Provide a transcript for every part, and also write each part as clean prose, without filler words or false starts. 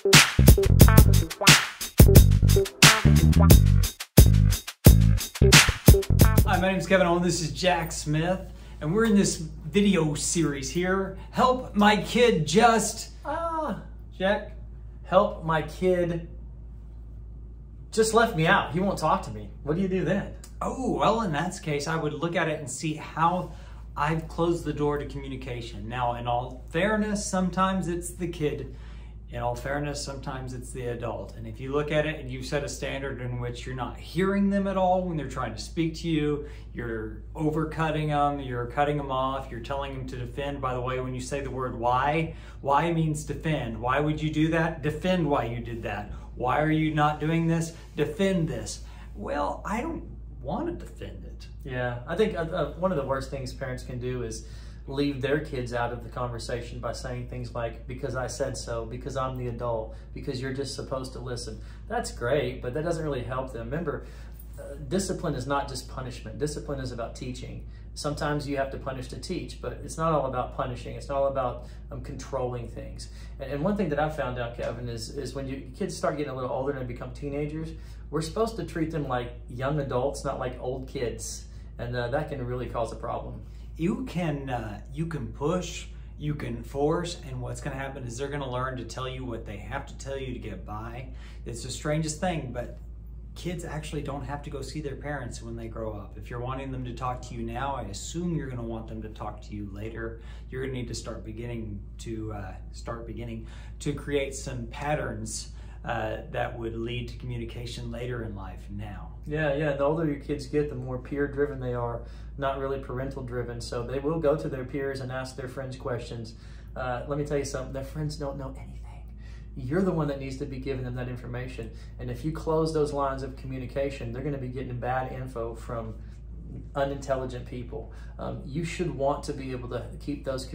Hi, my name is Kevon Owen. This is Jack Smith, and we're in this video series here. Help my kid just... Jack, help my kid just left me out. He won't talk to me. What do you do then? Oh, well, in that case, I would look at it and see how I've closed the door to communication. Now, in all fairness, sometimes it's the kid. In all fairness, sometimes it's the adult. And if you look at it and you've set a standard in which you're not hearing them at all when they're trying to speak to you, you're overcutting them, you're cutting them off, you're telling them to defend. By the way, when you say the word why means defend. Why would you do that? Defend why you did that. Why are you not doing this? Defend this. Well, I don't want to defend it. Yeah, I think one of the worst things parents can do is leave their kids out of the conversation by saying things like, because I said so, because I'm the adult, because you're just supposed to listen. That's great, but that doesn't really help them. Remember, discipline is not just punishment. Discipline is about teaching. Sometimes you have to punish to teach, but it's not all about punishing. It's not all about controlling things. And one thing that I've found out, Kevin, is when your kids start getting a little older and become teenagers, we're supposed to treat them like young adults, not like old kids. And that can really cause a problem. You can push, you can force, and what's going to happen is they're going to learn to tell you what they have to tell you to get by. It's the strangest thing, but kids actually don't have to go see their parents when they grow up. If you're wanting them to talk to you now, I assume you're going to want them to talk to you later. You're going to need to start beginning to create some patterns that would lead to communication later in life now. Yeah, the older your kids get, the more peer-driven they are, not really parental-driven. So they will go to their peers and ask their friends questions. Let me tell you something, their friends don't know anything. You're the one that needs to be giving them that information. And if you close those lines of communication, they're gonna be getting bad info from unintelligent people. You should want to be able to keep those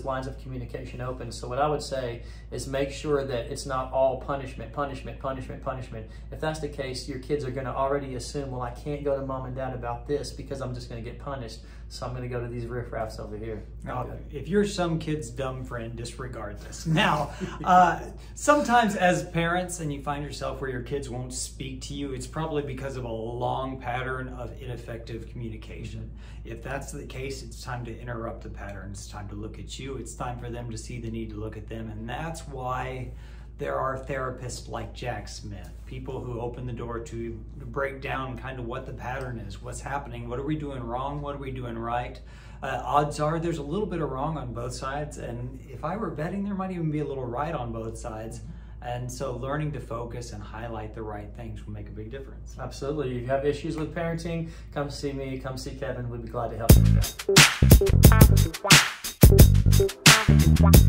lines of communication open. So what I would say is make sure that it's not all punishment. If that's the case, your kids are going to already assume, well, I can't go to mom and dad about this because I'm just going to get punished. So I'm going to go to these riffraffs over here. Now, if you're some kid's dumb friend, disregard this. Now, sometimes as parents and you find yourself where your kids won't speak to you, it's probably because of a long pattern of ineffective communication. If that's the case, it's time to interrupt the pattern. It's time to look at you. It's time for them to see the need to look at them. And that's why there are therapists like Jack Smith, people who open the door to break down kind of what the pattern is, what's happening, what are we doing wrong, what are we doing right. Odds are there's a little bit of wrong on both sides, and if I were betting, there might even be a little right on both sides. And so learning to focus and highlight the right things will make a big difference. Absolutely. If you have issues with parenting, come see me, come see Kevin. We'd be glad to help you with that.